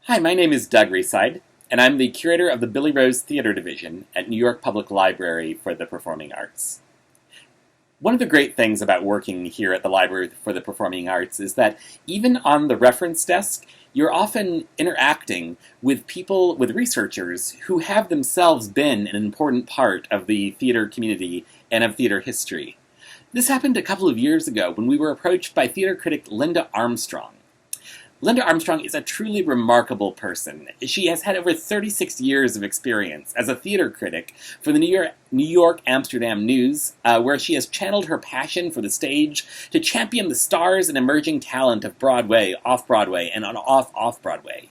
Hi, my name is Doug Reside, and I'm the curator of the Billy Rose Theater Division at New York Public Library for the Performing Arts. One of the great things about working here at the Library for the Performing Arts is that even on the reference desk, you're often interacting with people, with researchers who have themselves been an important part of the theater community and of theater history. This happened a couple of years ago when we were approached by theater critic Linda Armstrong. Linda Armstrong is a truly remarkable person. She has had over 36 years of experience as a theater critic for the New York Amsterdam News, where she has channeled her passion for the stage to champion the stars and emerging talent of Broadway, Off-Broadway, and Off-Broadway.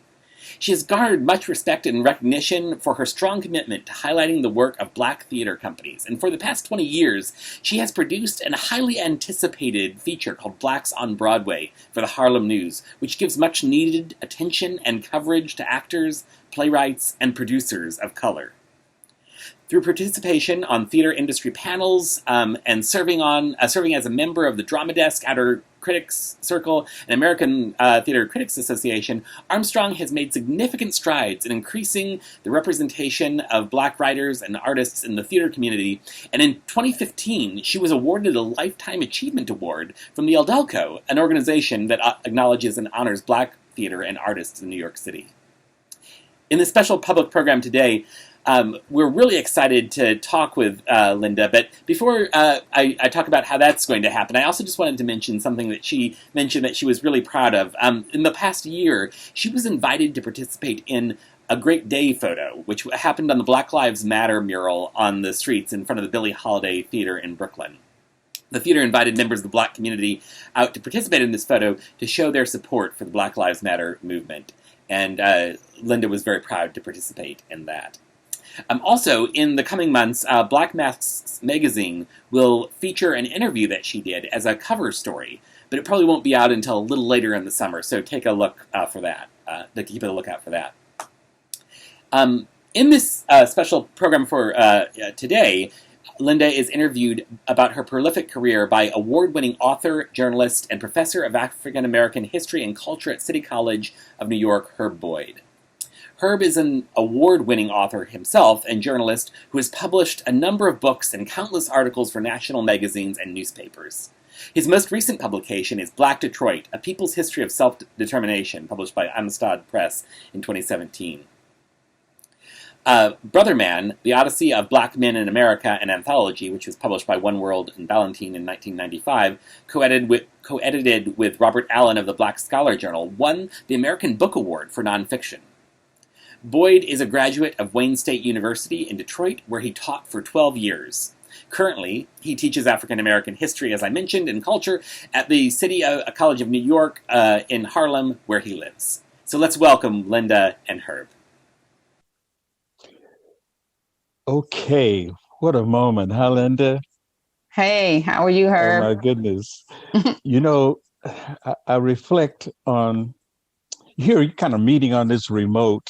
She has garnered much respect and recognition for her strong commitment to highlighting the work of Black theater companies, and for the past 20 years, she has produced a highly anticipated feature called Blacks on Broadway for the Harlem News, which gives much needed attention and coverage to actors, playwrights, and producers of color. Through participation on theater industry panels and serving as a member of the Drama Desk at her Critic Circle and American Theatre Critics Association, Armstrong has made significant strides in increasing the representation of Black writers and artists in the theater community, and in 2015 she was awarded a Lifetime Achievement Award from the AUDELCO, an organization that acknowledges and honors Black theater and artists in New York City. In this special public program today, we're really excited to talk with Linda, but before I talk about how that's going to happen, I also just wanted to mention something that she mentioned that she was really proud of. In the past year, she was invited to participate in a Great Day photo, which happened on the Black Lives Matter mural on the streets in front of the Billie Holiday Theater in Brooklyn. The theater invited members of the Black community out to participate in this photo to show their support for the Black Lives Matter movement, and Linda was very proud to participate in that. Also, in the coming months, Black Masks magazine will feature an interview that she did as a cover story, but it probably won't be out until a little later in the summer, so take a look for that, keep a lookout for that. In this special program for today, Linda is interviewed about her prolific career by award-winning author, journalist, and professor of African American history and culture at City College of New York, Herb Boyd. Herb is an award-winning author himself and journalist who has published a number of books and countless articles for national magazines and newspapers. His most recent publication is Black Detroit, A People's History of Self-Determination, published by Amistad Press in 2017. Brother Man, The Odyssey of Black Men in America, an anthology, which was published by One World and Ballantine in 1995, co-edited with Robert Allen of the Black Scholar Journal, won the American Book Award for nonfiction. Boyd is a graduate of Wayne State University in Detroit, where he taught for 12 years. Currently, he teaches African American history, as I mentioned, and culture at the City College of New York in Harlem, where he lives. So let's welcome Linda and Herb. Okay, what a moment, huh, Linda? Hey, how are you, Herb? Oh, my goodness. You know, I reflect on, you're kind of meeting on this remote.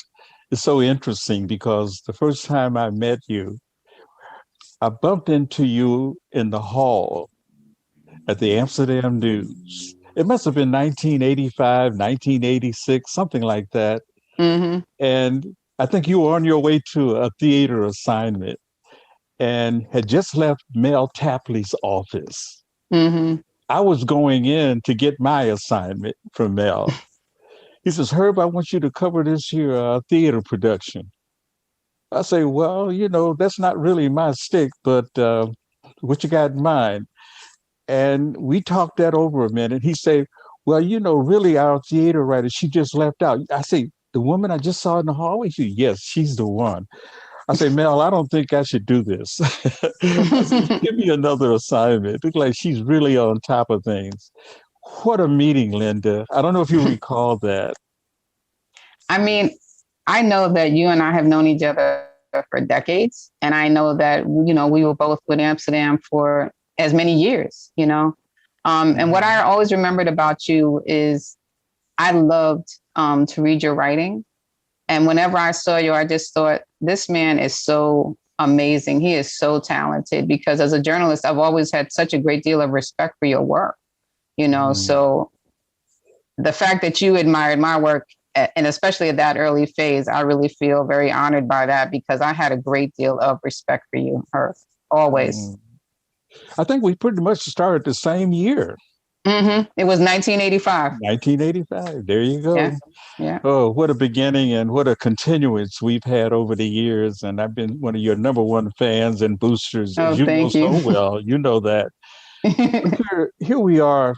It's so interesting because the first time I met you, I bumped into you in the hall at the Amsterdam News. It must have been 1985, 1986, something like that. Mm-hmm. And I think you were on your way to a theater assignment and had just left Mel Tapley's office. Mm-hmm. I was going in to get my assignment from Mel. He says, Herb, I want you to cover this here theater production. I say, well, you know, that's not really my stick, but what you got in mind? And we talked that over a minute. He said, well, you know, really our theater writer, she just left out. I say, the woman I just saw in the hallway? She, yes, she's the one. I say, Mel, I don't think I should do this. I said, give me another assignment. It looks like she's really on top of things. What a meeting, Linda. I don't know if you recall that. I mean, I know that you and I have known each other for decades. And I know that, you know, we were both with Amsterdam for as many years, you know. And what I always remembered about you is I loved to read your writing. And whenever I saw you, I just thought, this man is so amazing. He is so talented, because as a journalist, I've always had such a great deal of respect for your work. You know, so the fact that you admired my work and especially at that early phase, I really feel very honored by that because I had a great deal of respect for you, her, always. I think we pretty much started the same year. It was 1985. 1985. There you go. Yeah. Oh, what a beginning and what a continuance we've had over the years. And I've been one of your number one fans and boosters, as you know so well. You know that. Here we are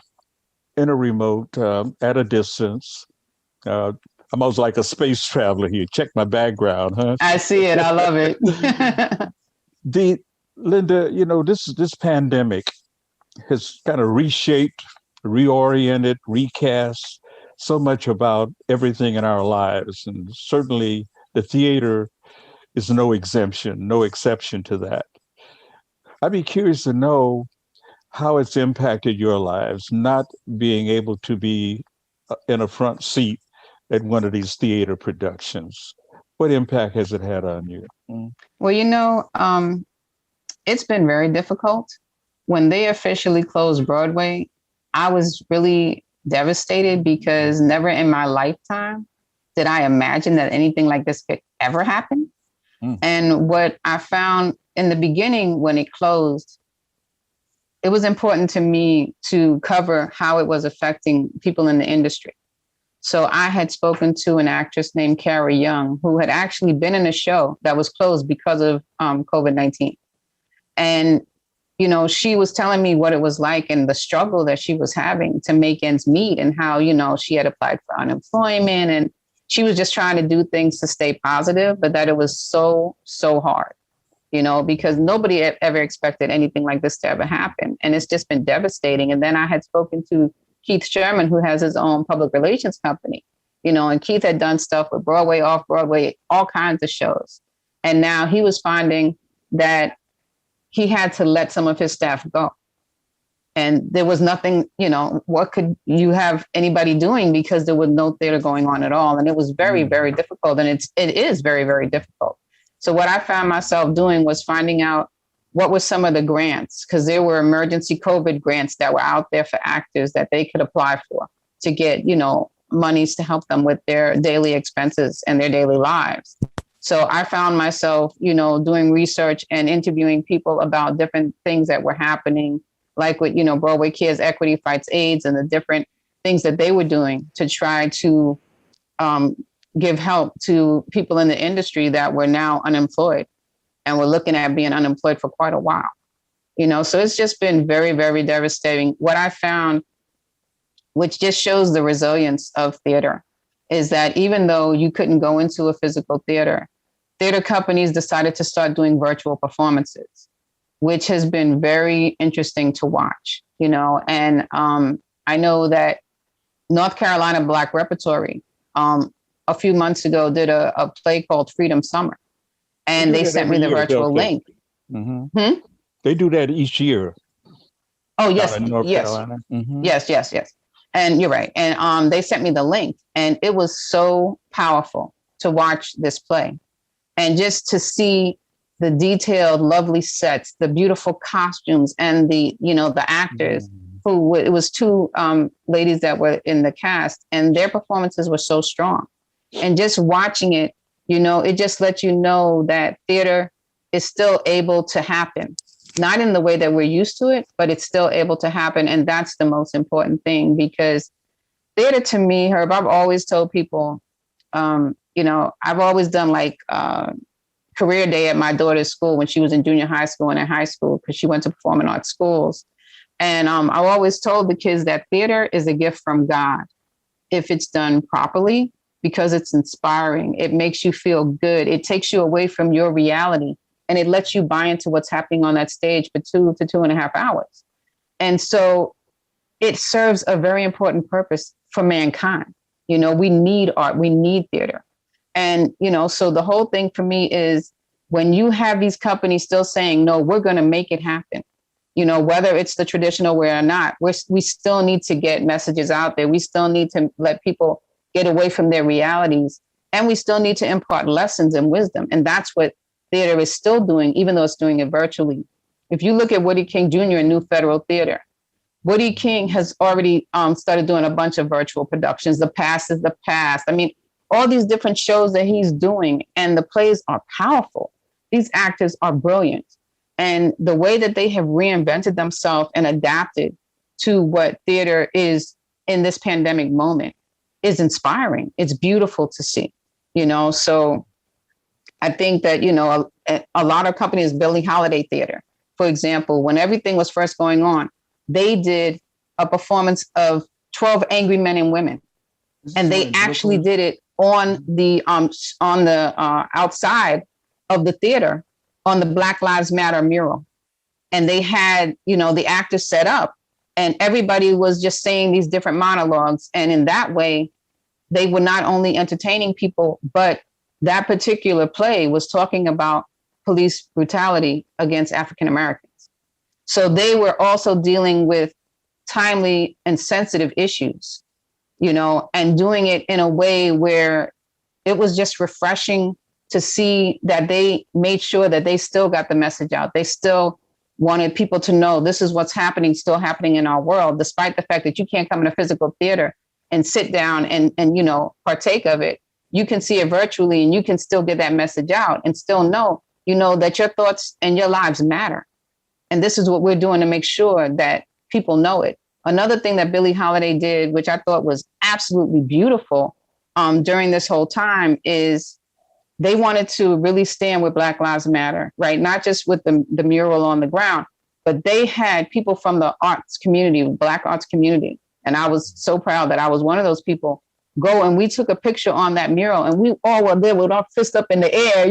in a remote, at a distance. I'm almost like a space traveler here. Check my background, huh? I see it. I love it. Linda, this pandemic has kind of reshaped, reoriented, recast so much about everything in our lives. And certainly the theater is no exception to that. I'd be curious to know how it's impacted your lives, not being able to be in a front seat at one of these theater productions. What impact has it had on you? Well, it's been very difficult. When they officially closed Broadway, I was really devastated because never in my lifetime did I imagine that anything like this could ever happen. And what I found in the beginning when it closed, it was important to me to cover how it was affecting people in the industry. So I had spoken to an actress named Cara Young, who had actually been in a show that was closed because of COVID-19. And she was telling me what it was like and the struggle that she was having to make ends meet and how, she had applied for unemployment and she was just trying to do things to stay positive, but that it was so, so hard, because nobody ever expected anything like this to ever happen. And it's just been devastating. And then I had spoken to Keith Sherman, who has his own public relations company, and Keith had done stuff with Broadway, Off-Broadway, all kinds of shows. And now he was finding that he had to let some of his staff go. And there was nothing, what could you have anybody doing because there was no theater going on at all. And it was very, very difficult. And it is very, very difficult. So what I found myself doing was finding out what were some of the grants, because there were emergency COVID grants that were out there for actors that they could apply for to get, monies to help them with their daily expenses and their daily lives. So I found myself, doing research and interviewing people about different things that were happening, like with, Broadway Cares Equity Fights AIDS and the different things that they were doing to try to give help to people in the industry that were now unemployed and were looking at being unemployed for quite a while. So it's just been very, very devastating. What I found, which just shows the resilience of theater, is that even though you couldn't go into a physical theater companies decided to start doing virtual performances, which has been very interesting to watch, and I know that North Carolina Black Repertory a few months ago did a play called Freedom Summer, and they sent me the virtual link. They do that each year. Oh, yes. North Carolina. Yes. And you're right. And they sent me the link, and it was so powerful to watch this play and just to see the detailed, lovely sets, the beautiful costumes, and the actors who it was two ladies that were in the cast, and their performances were so strong. And just watching it, it just lets you know that theater is still able to happen. Not in the way that we're used to it, but it's still able to happen. And that's the most important thing, because theater to me, Herb, I've always told people, I've always done like career day at my daughter's school when she was in junior high school and in high school, because she went to performing arts schools. And I've always told the kids that theater is a gift from God if it's done properly, because it's inspiring. It makes you feel good. It takes you away from your reality. And it lets you buy into what's happening on that stage for 2 to 2.5 hours. And so it serves a very important purpose for mankind. We need art, we need theater. And, so the whole thing for me is when you have these companies still saying, no, we're going to make it happen, whether it's the traditional way or not, we still need to get messages out there. We still need to let people get away from their realities. And we still need to impart lessons and wisdom. And that's what theater is still doing, even though it's doing it virtually. If you look at Woody King Jr. in New Federal Theater, Woody King has already started doing a bunch of virtual productions. The past is the past. I mean, all these different shows that he's doing, and the plays are powerful. These actors are brilliant. And the way that they have reinvented themselves and adapted to what theater is in this pandemic moment is inspiring. It's beautiful to see, so I think that, a lot of companies, Billie Holiday Theater, for example, when everything was first going on, they did a performance of 12 Angry Men and Women. And they actually did it on the outside of the theater on the Black Lives Matter mural. And they had, the actors set up, and everybody was just saying these different monologues. And in that way, they were not only entertaining people, but that particular play was talking about police brutality against African Americans. So they were also dealing with timely and sensitive issues, and doing it in a way where it was just refreshing to see that they made sure that they still got the message out. They still wanted people to know this is what's still happening in our world, despite the fact that you can't come in a physical theater and sit down and partake of it. You can see it virtually, and you can still get that message out and still know, that your thoughts and your lives matter. And this is what we're doing to make sure that people know it. Another thing that Billie Holiday did, which I thought was absolutely beautiful during this whole time, is they wanted to really stand with Black Lives Matter, right? Not just with the mural on the ground, but they had people from the arts community, Black arts community. And I was so proud that I was one of those people go, and we took a picture on that mural, and we all were there with our fist up in the air,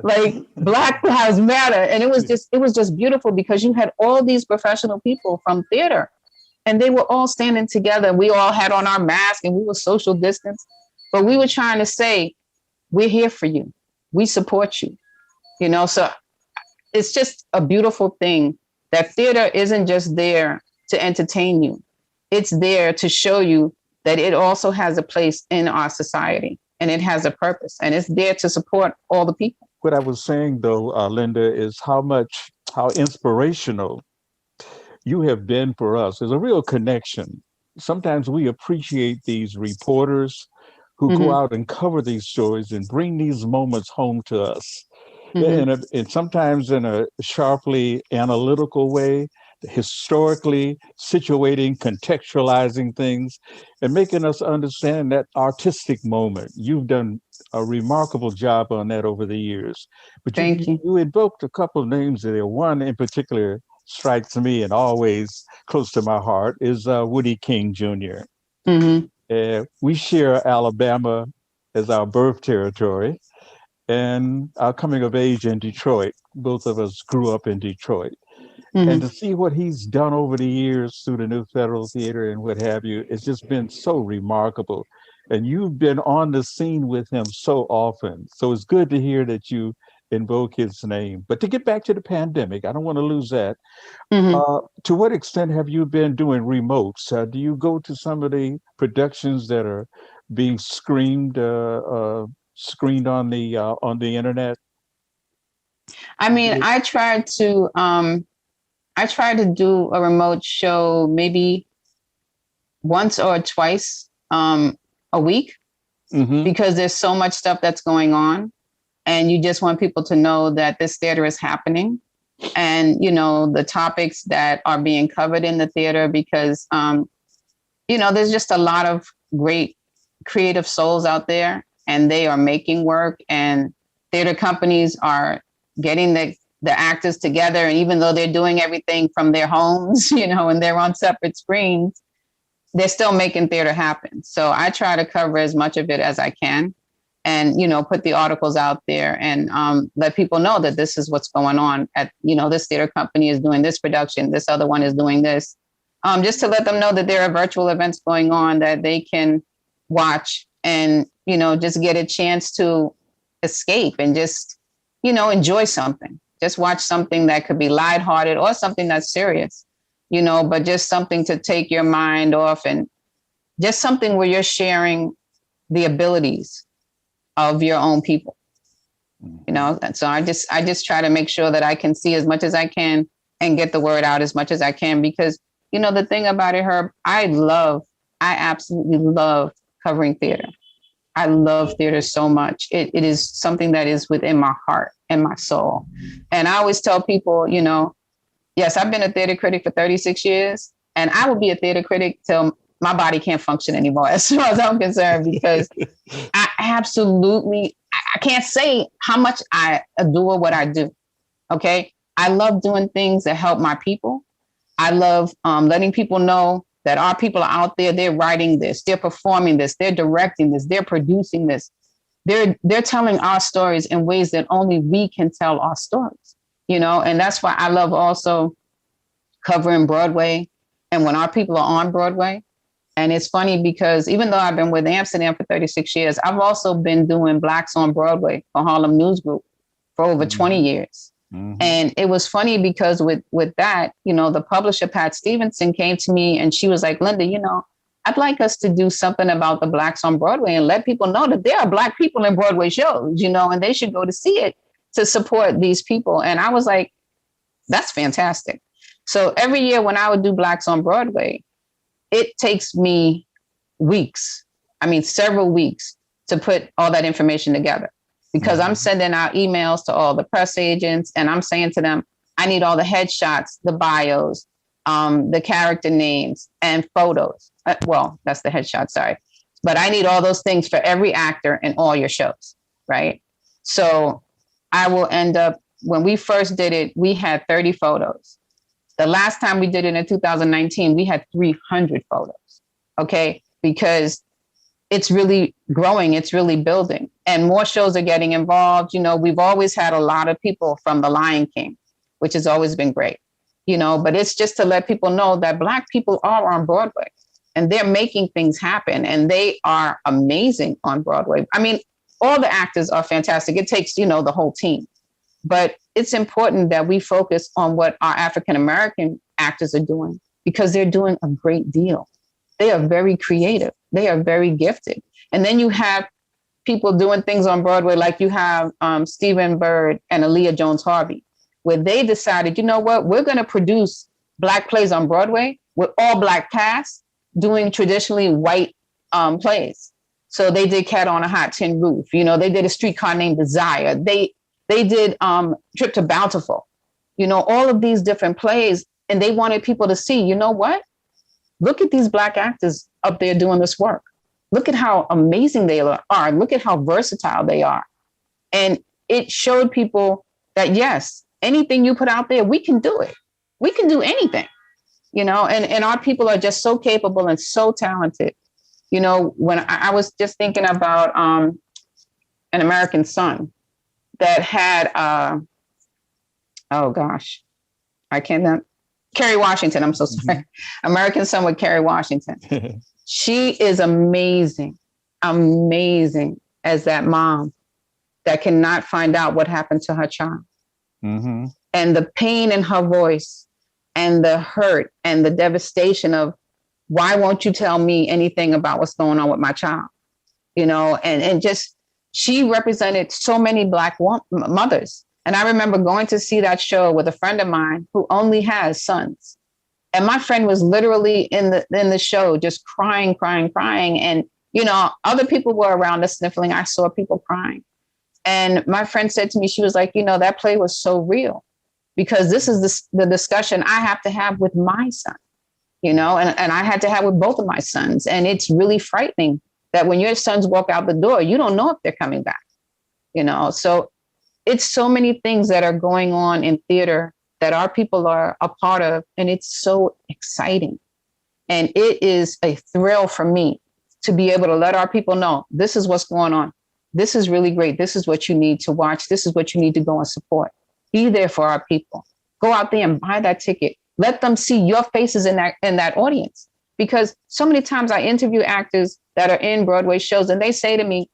like Black Lives Matter. And it was just beautiful, because you had all these professional people from theater, and they were all standing together. We all had on our masks, and we were social distance, but we were trying to say, we're here for you. We support you, so it's just a beautiful thing that theater isn't just there to entertain you. It's there to show you that it also has a place in our society, and it has a purpose, and it's there to support all the people. What I was saying, though, Linda, is how inspirational you have been for us. There's a real connection. Sometimes we appreciate these reporters who go out and cover these stories and bring these moments home to us. And sometimes in a sharply analytical way, historically situating, contextualizing things, and making us understand that artistic moment. You've done a remarkable job on that over the years. But Thank you. You invoked a couple of names there. One in particular strikes me and always close to my heart is Woody King Jr. We share Alabama as our birth territory and our coming of age in Detroit. Both of us grew up in Detroit. And to see what he's done over the years through the New Federal Theater and what have you, it's just been so remarkable. And you've been on the scene with him so often. So it's good to hear that you invoke his name. But to get back to the pandemic, I don't want to lose that. To what extent have you been doing remotes? Do you go to some of the productions that are being screened on the internet? I mean, I tried to do a remote show maybe once or twice a week, because there's so much stuff that's going on, and you just want people to know that this theater is happening, and the topics that are being covered in the theater, because there's just a lot of great creative souls out there, and they are making work, and theater companies are getting the actors together. And even though they're doing everything from their homes, and they're on separate screens, they're still making theater happen. So I try to cover as much of it as I can, and, put the articles out there and let people know that this is what's going on at, this theater company is doing this production, this other one is doing this, just to let them know that there are virtual events going on that they can watch and, just get a chance to escape and just, enjoy something. Just watch something that could be lighthearted or something that's serious, but just something to take your mind off, and just something where you're sharing the abilities of your own people, And so I just try to make sure that I can see as much as I can and get the word out as much as I can, because, the thing about it, Herb, I absolutely love covering theater. I love theater so much. It is something that is within my heart and my soul. And I always tell people, you know, yes, I've been a theater critic for 36 years, and I will be a theater critic till my body can't function anymore, as far as I'm concerned, because I absolutely, I can't say how much I adore what I do. Okay. I love doing things that help my people. I love letting people know that our people are out there, they're writing this, they're performing this, they're directing this, they're producing this. They're telling our stories in ways that only we can tell our stories, you know, and that's why I love also covering Broadway and when our people are on Broadway. And it's funny because even though I've been with Amsterdam for 36 years, I've also been doing Blacks on Broadway for Harlem News Group for over 20 years. Mm-hmm. And it was funny because with that, you know, the publisher, Pat Stevenson, came to me and she was like, Linda, you know, I'd like us to do something about the Blacks on Broadway and let people know that there are Black people in Broadway shows, you know, and they should go to see it to support these people. And I was like, that's fantastic. So every year when I would do Blacks on Broadway, it takes me weeks, I mean, several weeks to put all that information together because I'm sending out emails to all the press agents and I'm saying to them, I need all the headshots, the bios, the character names and photos. Well, that's the headshot, sorry. But I need all those things for every actor in all your shows, right? So I will end up, when we first did it, we had 30 photos. The last time we did it in 2019, we had 300 photos, okay? Because it's really growing, it's really building, and more shows are getting involved. You know, we've always had a lot of people from The Lion King, which has always been great, you know, but it's just to let people know that Black people are on Broadway and they're making things happen and they are amazing on Broadway. I mean, all the actors are fantastic. It takes, you know, the whole team. But it's important that we focus on what our African-American actors are doing because they're doing a great deal. They are very creative. They are very gifted. And then you have people doing things on Broadway, like you have Stephen Bird and Aaliyah Jones-Harvey, where they decided, you know what, we're going to produce Black plays on Broadway with all Black cast doing traditionally white plays. So they did Cat on a Hot Tin Roof. You know, they did A Streetcar Named Desire. They did Trip to Bountiful, you know, all of these different plays. And they wanted people to see, you know what? Look at these Black actors up there doing this work. Look at how amazing they are. Look at how versatile they are. And it showed people that, yes, anything you put out there, we can do it. We can do anything, you know, and our people are just so capable and so talented. You know, when I was just thinking about An American Son, that had, oh gosh, I cannot, Kerry Washington, I'm so sorry. American Son with Kerry Washington. She is amazing, amazing as that mom that cannot find out what happened to her child. Mm-hmm. And the pain in her voice and the hurt and the devastation of, why won't you tell me anything about what's going on with my child? You know, and just, she represented so many Black mothers. And I remember going to see that show with a friend of mine who only has sons. And my friend was literally in the show, just crying. And, you know, other people were around us sniffling. I saw people crying. And my friend said to me, she was like, you know, that play was so real because this is the discussion I have to have with my son, you know, and I had to have with both of my sons. And it's really frightening that when your sons walk out the door, you don't know if they're coming back, you know? So it's so many things that are going on in theater that our people are a part of. And it's so exciting. And it is a thrill for me to be able to let our people know, this is what's going on. This is really great. This is what you need to watch. This is what you need to go and support. Be there for our people. Go out there and buy that ticket. Let them see your faces in that audience. Because so many times I interview actors that are in Broadway shows and they say to me,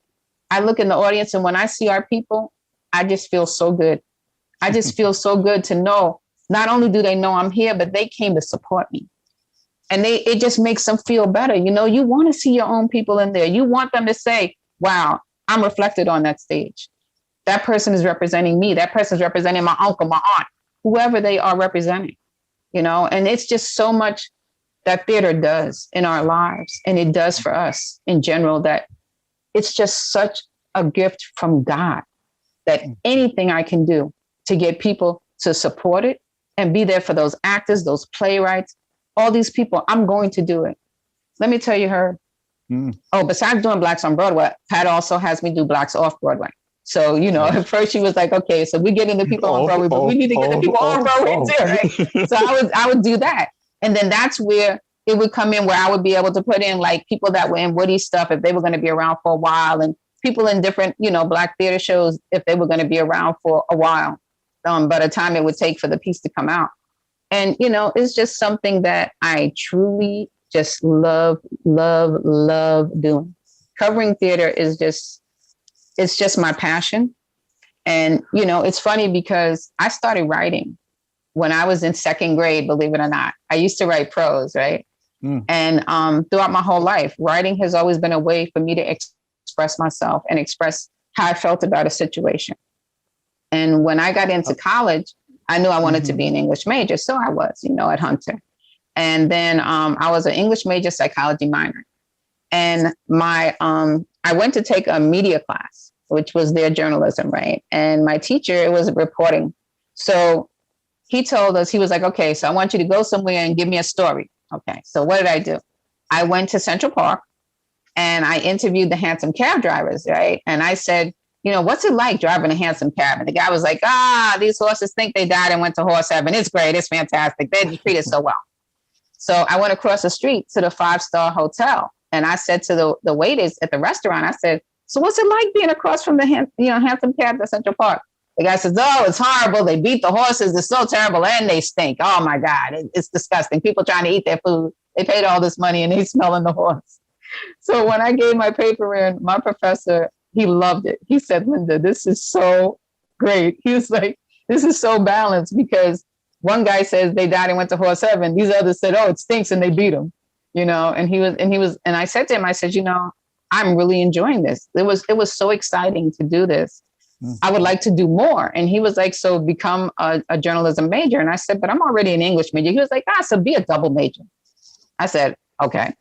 I look in the audience and when I see our people, I just feel so good. I just feel so good to know, not only do they know I'm here, but they came to support me. And it just makes them feel better. You know, you want to see your own people in there. You want them to say, wow, I'm reflected on that stage. That person is representing me. That person is representing my uncle, my aunt, whoever they are representing, you know, and it's just so much that theater does in our lives. And it does for us in general, that it's just such a gift from God that anything I can do to get people to support it and be there for those actors, those playwrights, all these people, I'm going to do it. Let me tell you, Herb. Besides doing Blacks on Broadway, Pat also has me do Blacks Off-Broadway. So, at first she was like, okay, so we're getting the people on Broadway, but we need to get the people on Broadway too, right? So I would do that. And then that's where it would come in, where I would be able to put in like people that were in Woody stuff, if they were going to be around for a while, and people in different, Black theater shows, if they were going to be around for a while, by the time it would take for the piece to come out. And, it's just something that I truly just love doing. Covering theater is it's just my passion. And, it's funny because I started writing when I was in second grade, believe it or not. I used to write prose, right? And throughout my whole life, writing has always been a way for me to express myself and express how I felt about a situation. And when I got into college, I knew I wanted to be an English major. So I was, at Hunter. And then I was an English major, psychology minor. And I went to take a media class, which was their journalism, right? And my teacher, it was reporting. So he told us, he was like, okay, so I want you to go somewhere and give me a story. Okay, so what did I do? I went to Central Park and I interviewed the hansom cab drivers, right? And I said, what's it like driving a hansom cab? And the guy was like, these horses think they died and went to horse heaven. It's great. It's fantastic. They're treated so well. So I went across the street to the 5-star hotel. And I said to the waiters at the restaurant, I said, so what's it like being across from the hansom cab at Central Park? The guy says, oh, it's horrible. They beat the horses. It's so terrible. And they stink. Oh, my God. It's disgusting. People trying to eat their food. They paid all this money and they smelling the horse. So when I gave my paper in, my professor, he loved it. He said, Linda, this is so great. He was like, this is so balanced, because one guy says they died and went to horse heaven. These others said, oh, it stinks, and they beat him, and I said to him, I said, I'm really enjoying this. It was so exciting to do this. I would like to do more. And he was like, so become a journalism major. And I said, but I'm already an English major. He was like, so be a double major. I said, okay.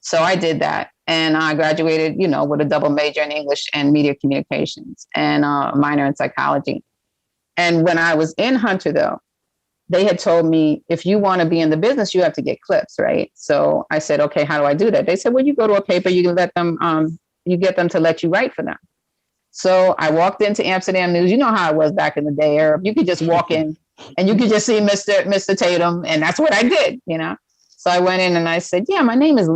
So I did that. And I graduated, with a double major in English and media communications and a minor in psychology. And when I was in Hunter, though, they had told me, if you want to be in the business, you have to get clips, right? So I said, okay, how do I do that? They said, well, you go to a paper, you let them, you get them to let you write for them. So I walked into Amsterdam News. You know how it was back in the day, Arab. You could just walk in and you could just see Mr. Tatum. And that's what I did, So I went in and I said, yeah, my name is,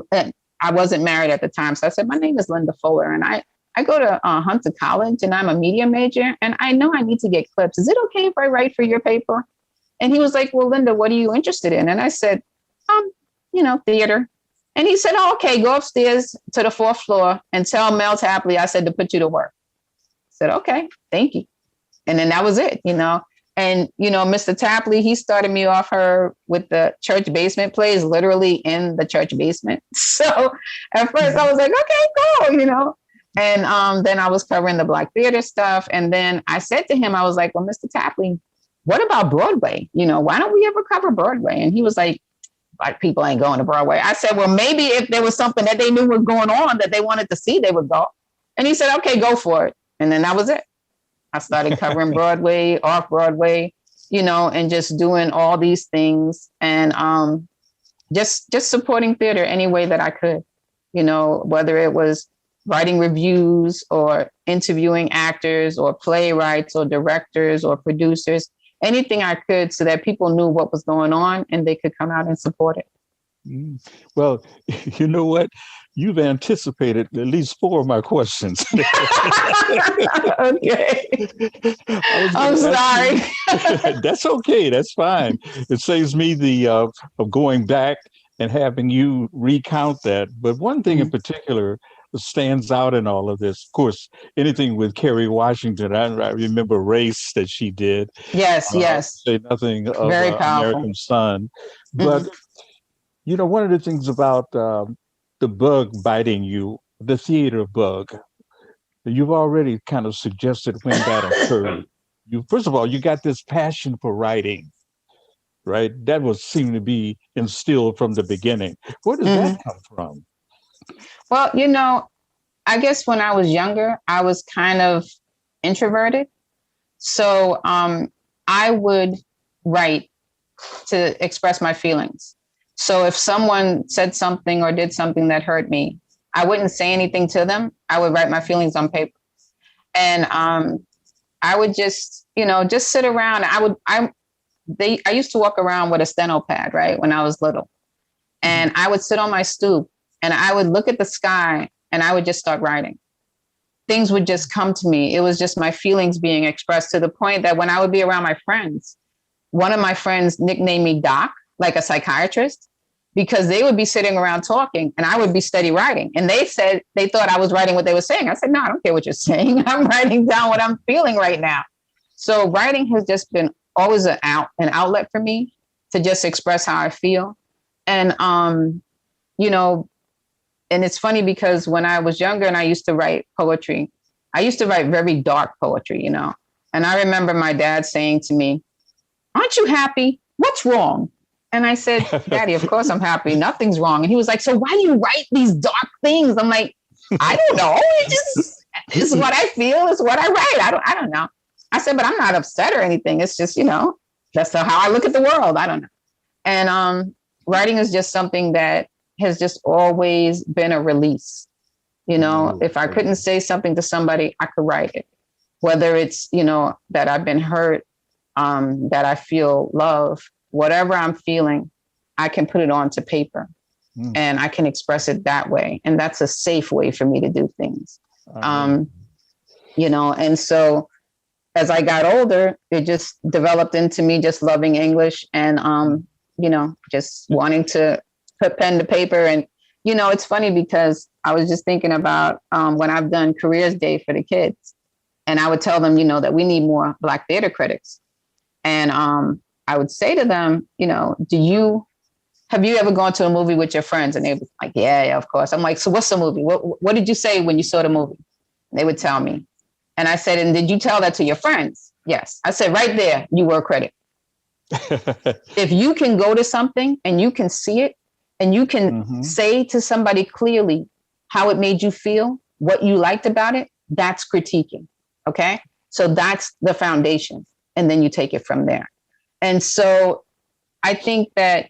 I wasn't married at the time. So I said, my name is Linda Fuller. And I go to Hunter College and I'm a media major. And I know I need to get clips. Is it okay if I write for your paper? And he was like, well, Linda, what are you interested in? And I said, theater. And he said, oh, okay, go upstairs to the 4th floor and tell Mel Tapley I said to put you to work. I said, okay, thank you. And then that was it, And, Mr. Tapley, he started me off with the church basement plays, literally in the church basement. So at first I was like, okay, cool, And then I was covering the Black theater stuff. And then I said to him, I was like, well, Mr. Tapley, what about Broadway? Why don't we ever cover Broadway? And he was like, Black people ain't going to Broadway. I said, well, maybe if there was something that they knew was going on that they wanted to see, they would go. And he said, okay, go for it. And then that was it. I started covering Broadway, Off-Broadway, and just doing all these things and just supporting theater any way that I could, whether it was writing reviews or interviewing actors or playwrights or directors or producers, anything I could so that people knew what was going on and they could come out and support it. Well, you know what? You've anticipated at least 4 of my questions. Okay. I'm sorry. That's okay. That's fine. It saves me the of going back and having you recount that. But one thing in particular stands out in all of this, of course, anything with Kerry Washington. I remember Race that she did. Yes. Say nothing of Very powerful. American Son. But, one of the things about the bug biting you, the theater bug, you've already kind of suggested when that occurred. First of all, you got this passion for writing, right? That was seemed to be instilled from the beginning. Where does that come from? Well, I guess when I was younger, I was kind of introverted. So I would write to express my feelings. So if someone said something or did something that hurt me, I wouldn't say anything to them. I would write my feelings on paper. And I would just, just sit around. I used to walk around with a steno pad, right, when I was little. And I would sit on my stoop and I would look at the sky and I would just start writing. Things would just come to me. It was just my feelings being expressed, to the point that when I would be around my friends, one of my friends nicknamed me Doc, like a psychiatrist, because they would be sitting around talking and I would be steady writing. And they said they thought I was writing what they were saying. I said, no, I don't care what you're saying. I'm writing down what I'm feeling right now. So writing has just been always an outlet for me to just express how I feel. And, and it's funny because when I was younger and I used to write poetry, I used to write very dark poetry, And I remember my dad saying to me, aren't you happy? What's wrong? And I said, Daddy, of course I'm happy. Nothing's wrong. And he was like, so why do you write these dark things? I'm like, I don't know. It's what I feel. It's what I write. I don't know. I said, but I'm not upset or anything. It's just, that's how I look at the world. I don't know. And writing is just something that has just always been a release. If I couldn't say something to somebody, I could write it. Whether it's, that I've been hurt, that I feel love, whatever I'm feeling, I can put it onto paper and I can express it that way. And that's a safe way for me to do things. And so as I got older, it just developed into me just loving English and, just wanting to put pen to paper. And, it's funny because I was just thinking about when I've done Careers Day for the kids, and I would tell them, that we need more Black theater critics. And I would say to them, have you ever gone to a movie with your friends? And they were like, yeah, of course. I'm like, so what's the movie? What did you say when you saw the movie? And they would tell me. And I said, and did you tell that to your friends? Yes. I said, right there, you were a critic. If you can go to something and you can see it and you can say to somebody clearly how it made you feel, what you liked about it, that's critiquing. Okay. So that's the foundation. And then you take it from there. And so I think that,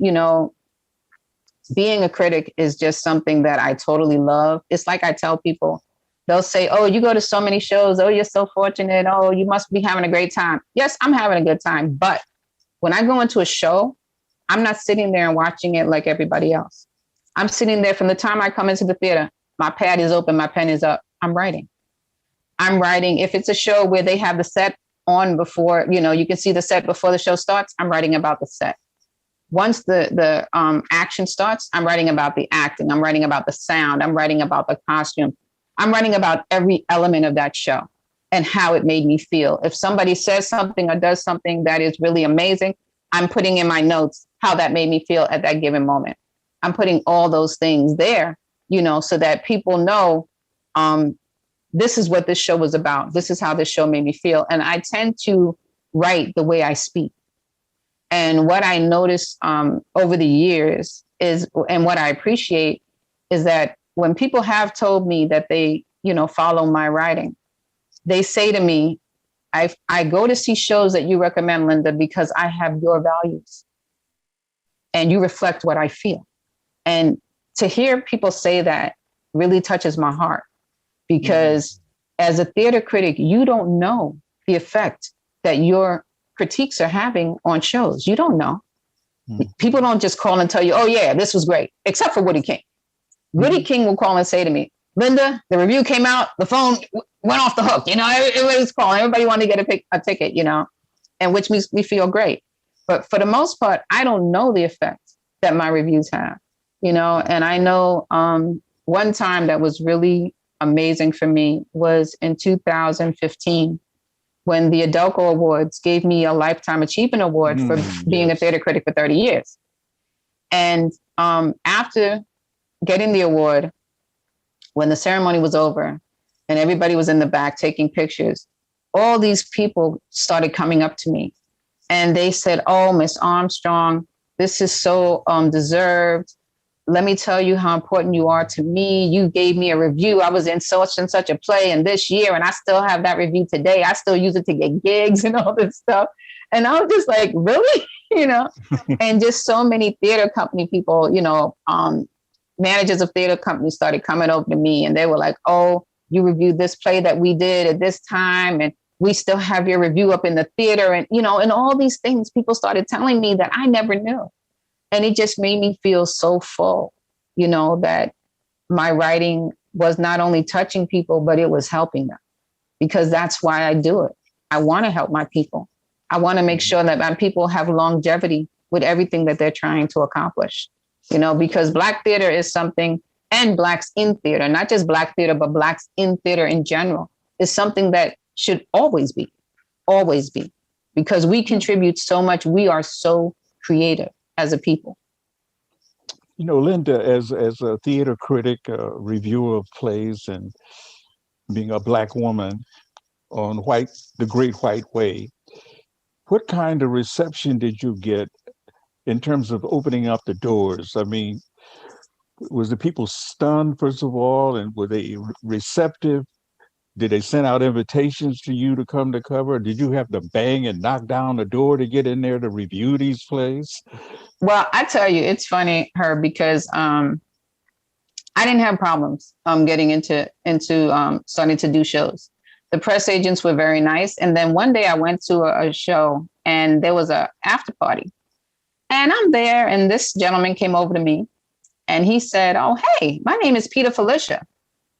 being a critic is just something that I totally love. It's like I tell people, they'll say, oh, you go to so many shows. Oh, you're so fortunate. Oh, you must be having a great time. Yes, I'm having a good time. But when I go into a show, I'm not sitting there and watching it like everybody else. I'm sitting there from the time I come into the theater. My pad is open. My pen is up. I'm writing. If it's a show where they have the set on before, you can see the set before the show starts, I'm writing about the set. Once the action starts, I'm writing about the acting. I'm writing about the sound. I'm writing about the costume. I'm writing about every element of that show and how it made me feel. If somebody says something or does something that is really amazing, I'm putting in my notes how that made me feel at that given moment. I'm putting all those things there, so that people know this is what this show was about. This is how this show made me feel. And I tend to write the way I speak. And what I noticed over the years is, and what I appreciate is that when people have told me that they, follow my writing, they say to me, I go to see shows that you recommend, Linda, because I have your values and you reflect what I feel. And to hear people say that really touches my heart, because as a theater critic, you don't know the effect that your critiques are having on shows. You don't know. People don't just call and tell you, oh yeah, this was great, except for Woody King. Woody King will call and say to me, Linda, the review came out, the phone went off the hook. Everybody was calling. Everybody wanted to get a ticket, and which makes me feel great. But for the most part, I don't know the effect that my reviews have, and I know one time that was really amazing for me was in 2015, when the AUDELCO Awards gave me a Lifetime Achievement Award for being a theater critic for 30 years. And after getting the award, when the ceremony was over and everybody was in the back taking pictures, all these people started coming up to me and they said, oh, Miss Armstrong, this is so deserved. let me tell you how important you are to me. You gave me a review. I was in such and such a play and this year, and I still have that review today. I still use it to get gigs and all this stuff. And I was just like, really? And just so many theater company people, managers of theater companies started coming over to me, and they were like, oh, you reviewed this play that we did at this time, and we still have your review up in the theater. And, and all these things people started telling me that I never knew. And it just made me feel so full, that my writing was not only touching people, but it was helping them, because that's why I do it. I want to help my people. I want to make sure that my people have longevity with everything that they're trying to accomplish, because Black theater is something, and Blacks in theater, not just Black theater, but Blacks in theater in general, is something that should always be, because we contribute so much. We are so creative as a people. Linda, as a theater critic, a reviewer of plays, and being a Black woman on the Great White Way, what kind of reception did you get in terms of opening up the doors? I mean, was the people stunned, first of all, and were they receptive? Did they send out invitations to you to come to cover? Did you have to bang and knock down the door to get in there to review these plays? Well, I tell you, it's funny, Herb, because I didn't have problems getting into starting to do shows. The press agents were very nice. And then one day I went to a show, and there was a after party. And I'm there, and this gentleman came over to me, and he said, oh, hey, my name is Peter Felicia.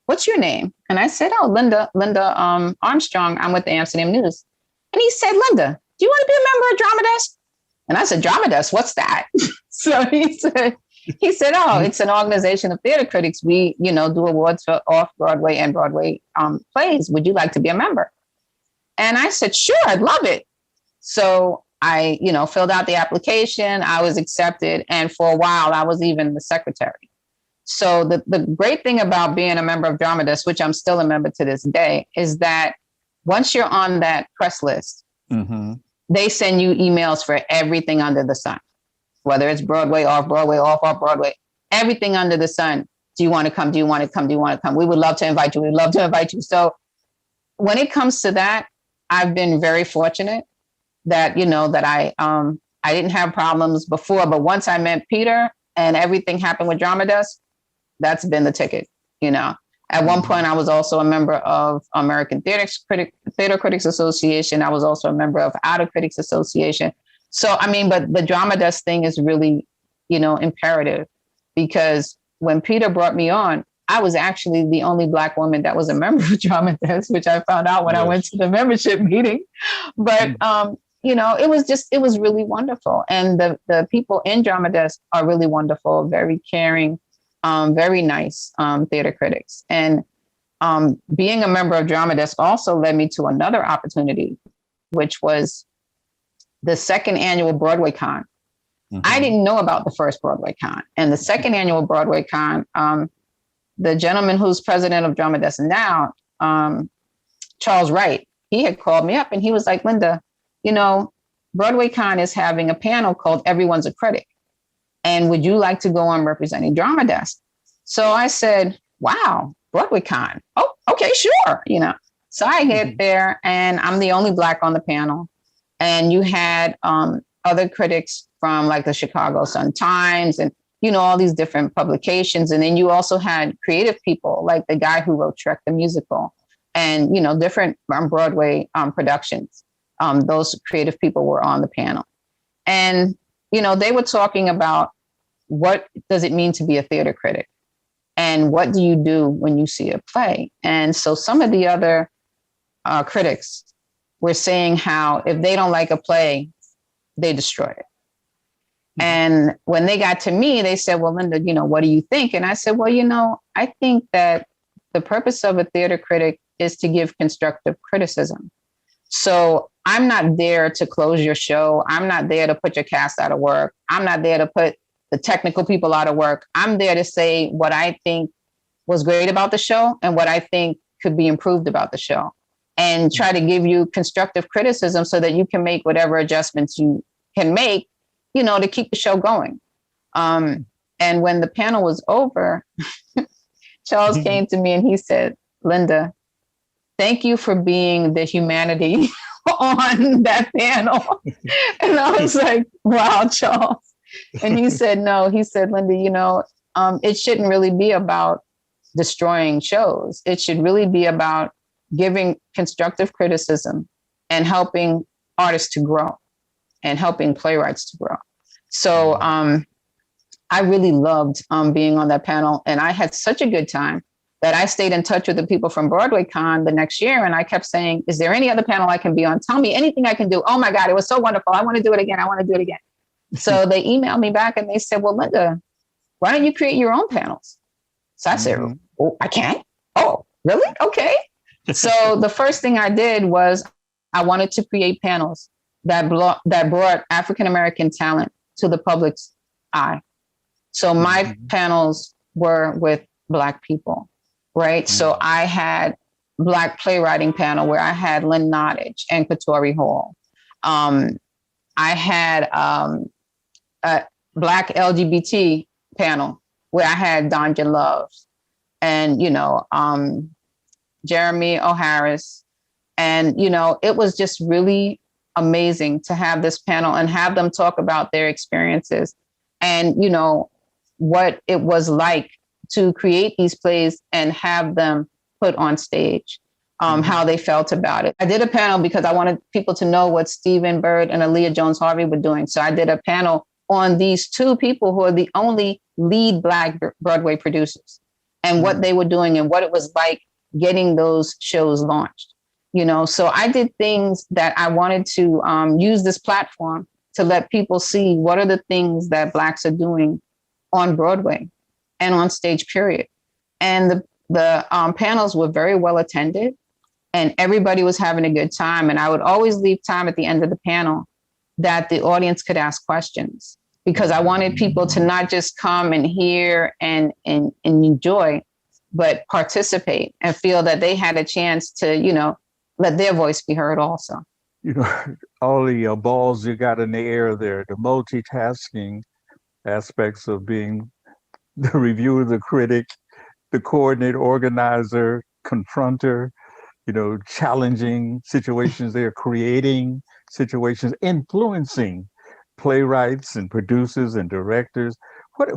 What's your name? And I said, oh, Linda Armstrong. I'm with the Amsterdam News. And he said, Linda, do you want to be a member of Drama Desk? And I said, Drama Desk, what's that? So he said, oh, it's an organization of theater critics. We, do awards for off-Broadway and Broadway plays. Would you like to be a member? And I said, sure, I'd love it. So I, filled out the application. I was accepted. And for a while, I was even the secretary. So the great thing about being a member of Drama Desk, which I'm still a member to this day, is that once you're on that press list, they send you emails for everything under the sun, whether it's Broadway, off-Broadway, off-Broadway, everything under the sun. Do you want to come? Do you want to come? Do you want to come? We would love to invite you. We'd love to invite you. So when it comes to that, I've been very fortunate that, that I didn't have problems before. But once I met Peter and everything happened with Drama Desk, that's been the ticket, At one point, I was also a member of American Theatre Critics Association. I was also a member of AUDELCO Critics Association. So, but the Drama Desk thing is really, imperative, because when Peter brought me on, I was actually the only Black woman that was a member of Drama Desk, which I found out when I went to the membership meeting. But, it was really wonderful. And the people in Drama Desk are really wonderful, very caring, very nice theater critics. And being a member of Drama Desk also led me to another opportunity, which was the second annual Broadway Con. I didn't know about the first Broadway Con. And the second annual Broadway Con, the gentleman who's president of Drama Desk now, Charles Wright, he had called me up and he was like, Linda, Broadway Con is having a panel called Everyone's a Critic. And would you like to go on representing Drama Desk? So I said, wow, Broadway Con. Oh, okay, sure. So I get there, and I'm the only Black on the panel. And you had other critics from like the Chicago Sun-Times and, all these different publications. And then you also had creative people like the guy who wrote Shrek the Musical and, different Broadway productions. Those creative people were on the panel. And they were talking about what does it mean to be a theater critic, and what do you do when you see a play? And so some of the other critics were saying how if they don't like a play, they destroy it. And when they got to me, they said, well, Linda, what do you think? And I said, well, I think that the purpose of a theater critic is to give constructive criticism. So I'm not there to close your show. I'm not there to put your cast out of work. I'm not there to put the technical people out of work. I'm there to say what I think was great about the show and what I think could be improved about the show, and try to give you constructive criticism so that you can make whatever adjustments you can make, to keep the show going. And And when the panel was over, Charles came to me and he said, Linda, thank you for being the humanity on that panel. And I was like, wow, Charles. And he said, no, he said, Linda, it shouldn't really be about destroying shows. It should really be about giving constructive criticism and helping artists to grow and helping playwrights to grow. So I really loved being on that panel. And I had such a good time that I stayed in touch with the people from Broadway Con the next year. And I kept saying, is there any other panel I can be on? Tell me anything I can do. Oh my God, it was so wonderful. I want to do it again. I want to do it again. So they emailed me back and they said, well, Linda, why don't you create your own panels? So I said, oh, I can? Oh, really? Okay. So the first thing I did was I wanted to create panels that brought African-American talent to the public's eye. So my panels were with Black people, right? So I had Black playwriting panel where I had Lynn Nottage and Katori Hall. I had a Black LGBT panel where I had Danja Love and, Jeremy O'Harris. And, it was just really amazing to have this panel and have them talk about their experiences and, what it was like to create these plays and have them put on stage, how they felt about it. I did a panel because I wanted people to know what Stephen Bird and Aaliyah Jones-Harvey were doing. So I did a panel on these two people who are the only lead Black Broadway producers and what they were doing and what it was like getting those shows launched. So I did things that I wanted to use this platform to let people see what are the things that Blacks are doing on Broadway and on stage, period. And the panels were very well attended and everybody was having a good time. And I would always leave time at the end of the panel that the audience could ask questions because I wanted people to not just come and hear and enjoy, but participate and feel that they had a chance to, let their voice be heard also. All the balls you got in the air there, the multitasking aspects of being the reviewer, the critic, the coordinator, organizer, confronter, challenging situations they're creating, situations, influencing playwrights and producers and directors.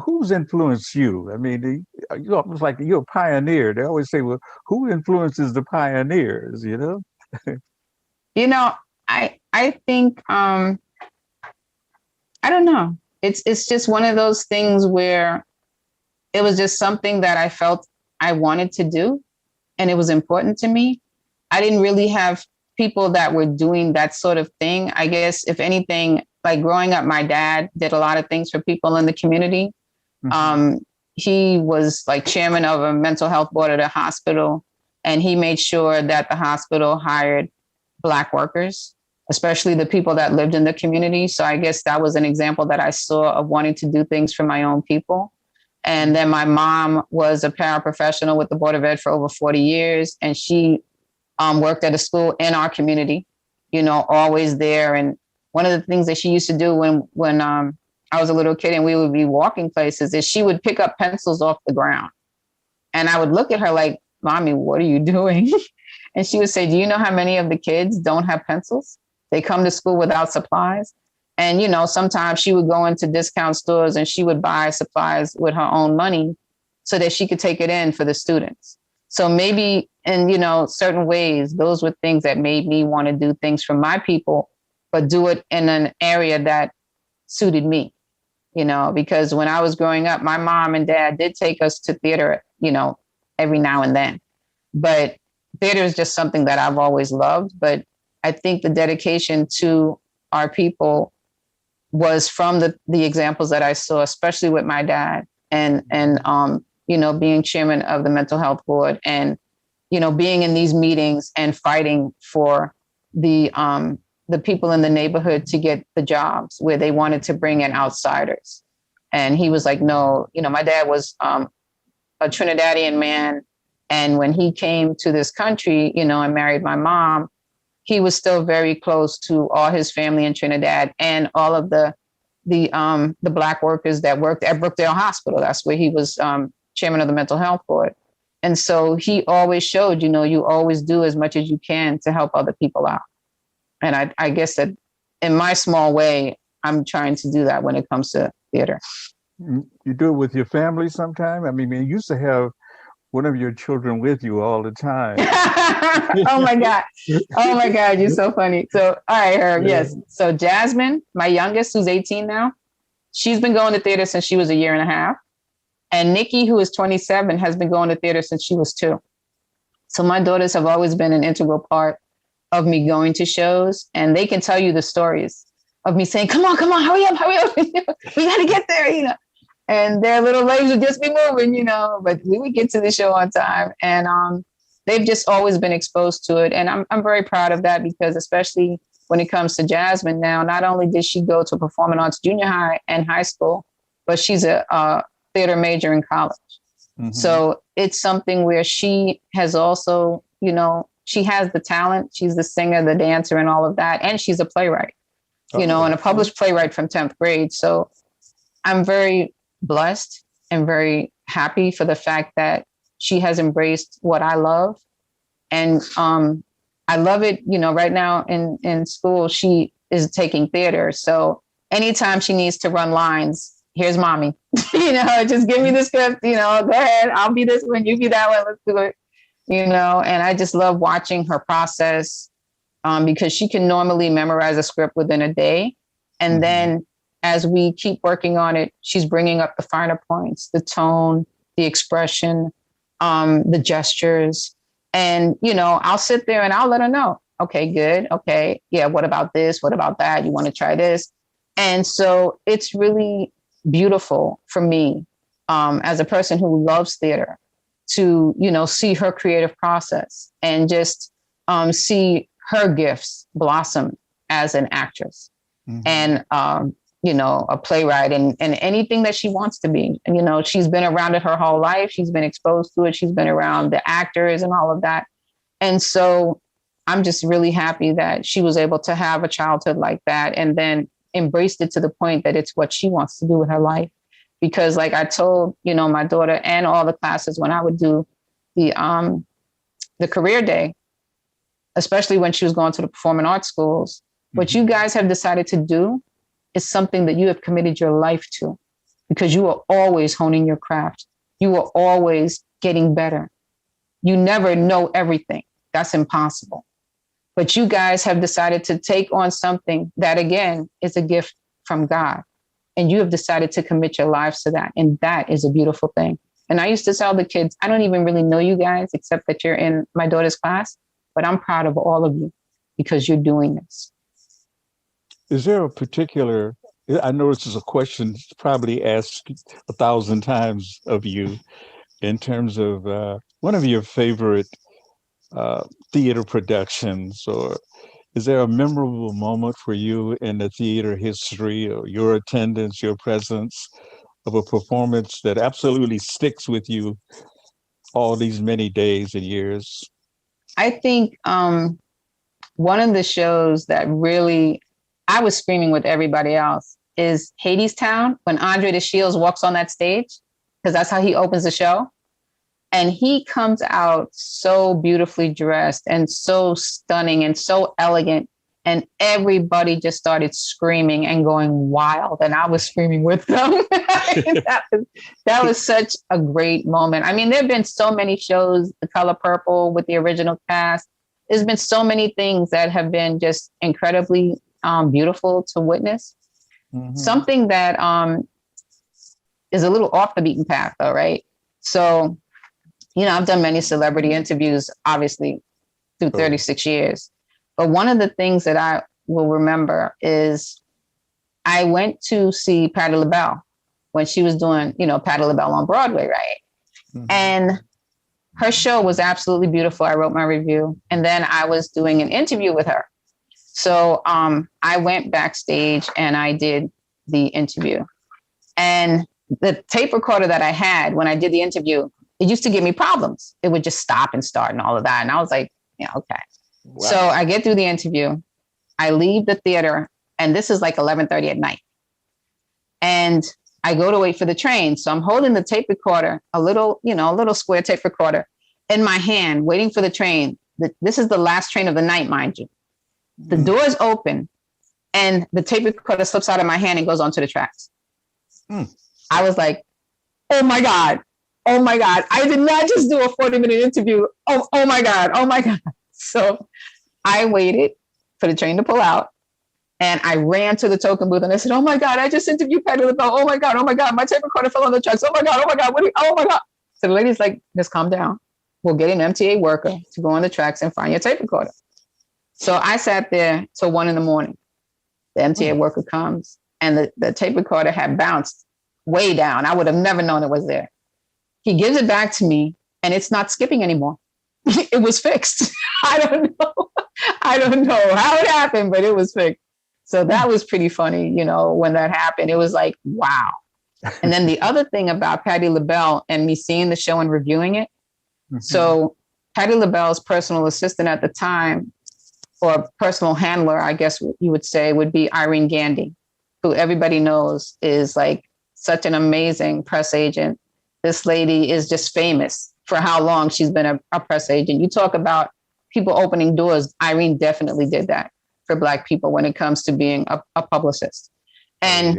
Who's influenced you? I mean, you're almost like you're a pioneer. They always say, well, who influences the pioneers, I think, I don't know. It's just one of those things where it was just something that I felt I wanted to do and it was important to me. I didn't really have people that were doing that sort of thing. I guess if anything, like growing up, my dad did a lot of things for people in the community. He was like chairman of a mental health board at a hospital, and he made sure that the hospital hired Black workers, especially the people that lived in the community. So I guess that was an example that I saw of wanting to do things for my own people. And then my mom was a paraprofessional with the Board of Ed for over 40 years. And she worked at a school in our community, always there. And one of the things that she used to do when I was a little kid and we would be walking places is she would pick up pencils off the ground. And I would look at her like, Mommy, what are you doing? And she would say, do you know how many of the kids don't have pencils? They come to school without supplies. And, sometimes she would go into discount stores and she would buy supplies with her own money so that she could take it in for the students. So maybe in, certain ways, those were things that made me want to do things for my people, but do it in an area that suited me, because when I was growing up, my mom and dad did take us to theater, every now and then. But theater is just something that I've always loved. But I think the dedication to our people was from the examples that I saw, especially with my dad and being chairman of the mental health board and, being in these meetings and fighting for the people in the neighborhood to get the jobs where they wanted to bring in outsiders. And he was like, no, my dad was a Trinidadian man. And when he came to this country, and married my mom, he was still very close to all his family in Trinidad and all of the the Black workers that worked at Brookdale Hospital. That's where he was chairman of the mental health board. And so he always showed, you always do as much as you can to help other people out. And I guess that in my small way, I'm trying to do that when it comes to theater. You do it with your family sometime? I mean, you used to have one of your children with you all the time. Oh my God. Oh my God. You're so funny. So, all right, Herb. Yeah. Yes. So Jasmine, my youngest, who's 18 now, she's been going to theater since she was a year and a half. And Nikki, who is 27, has been going to theater since she was 2. So my daughters have always been an integral part of me going to shows, and they can tell you the stories of me saying, come on, hurry up. We got to get there, and their little legs would just be moving, but we would get to the show on time. And they've just always been exposed to it. And I'm very proud of that, because especially when it comes to Jasmine now, not only did she go to performing arts junior high and high school, but she's a theater major in college. Mm-hmm. So it's something where she has also, she has the talent. She's the singer, the dancer, and all of that. And she's a playwright, and a published playwright from 10th grade. So I'm very blessed and very happy for the fact that she has embraced what I love. And I love it, right now in school, she is taking theater. So anytime she needs to run lines, here's mommy, just give me the script, go ahead. I'll be this one, you be that one, let's do it, and I just love watching her process because she can normally memorize a script within a day. And mm-hmm. then as we keep working on it, she's bringing up the finer points, the tone, the expression, the gestures. And, I'll sit there and I'll let her know. Okay, good. Okay. Yeah. What about this? What about that? You want to try this? And so it's really beautiful for me as a person who loves theater to, see her creative process and just see her gifts blossom as an actress mm-hmm. and, a playwright and anything that she wants to be. And, she's been around it her whole life. She's been exposed to it. She's been around the actors and all of that. And so I'm just really happy that she was able to have a childhood like that and then embraced it to the point that it's what she wants to do with her life. Because like I told, my daughter and all the classes when I would do the career day, especially when she was going to the performing arts schools, mm-hmm. what you guys have decided to do is something that you have committed your life to, because you are always honing your craft. You are always getting better. You never know everything. That's impossible. But you guys have decided to take on something that, again, is a gift from God. And you have decided to commit your lives to that. And that is a beautiful thing. And I used to tell the kids, I don't even really know you guys, except that you're in my daughter's class, but I'm proud of all of you because you're doing this. Is there a particular, I know this is a question probably asked 1,000 times of you, in terms of one of your favorite theater productions, or is there a memorable moment for you in the theater history, or your attendance, your presence of a performance that absolutely sticks with you all these many days and years? I think one of the shows that really I was screaming with everybody else is Hadestown, when Andre the Shields walks on that stage, because that's how he opens the show. And he comes out so beautifully dressed and so stunning and so elegant. And everybody just started screaming and going wild. And I was screaming with them. that was such a great moment. I mean, there have been so many shows, The Color Purple with the original cast. There's been so many things that have been just incredibly beautiful to witness. Mm-hmm. Something that is a little off the beaten path, though, right? So, I've done many celebrity interviews, obviously, through 36 years. But one of the things that I will remember is I went to see Patti LaBelle when she was doing, Patti LaBelle on Broadway, right? Mm-hmm. And her show was absolutely beautiful. I wrote my review. And then I was doing an interview with her. So I went backstage and I did the interview. And the tape recorder that I had when I did the interview, it used to give me problems. It would just stop and start and all of that. And I was like, okay. Wow. So I get through the interview. I leave the theater, and this is like 11:30 at night. And I go to wait for the train. So I'm holding the tape recorder, a little square tape recorder in my hand, waiting for the train. This is the last train of the night, mind you. The doors open and the tape recorder slips out of my hand and goes onto the tracks. I was like, oh my God. I did not just do a 40-minute interview. Oh my God. So I waited for the train to pull out. And I ran to the token booth and I said, oh my God, I just interviewed Patti LaBelle. Oh my God, my tape recorder fell on the tracks. Oh my God. Oh my God. So the lady's like, just calm down. We'll get an MTA worker to go on the tracks and find your tape recorder. So I sat there till 1 a.m. The MTA worker comes and the tape recorder had bounced way down. I would have never known it was there. He gives it back to me and it's not skipping anymore. It was fixed. I don't know how it happened, but it was fixed. So that was pretty funny, when that happened. It was like, wow. And then the other thing about Patti LaBelle and me seeing the show and reviewing it. So Patti LaBelle's personal assistant at the time, or personal handler, I guess you would say, would be Irene Gandy, who everybody knows is like such an amazing press agent. This lady is just famous for how long she's been a press agent. You talk about people opening doors. Irene definitely did that for Black people when it comes to being a publicist. And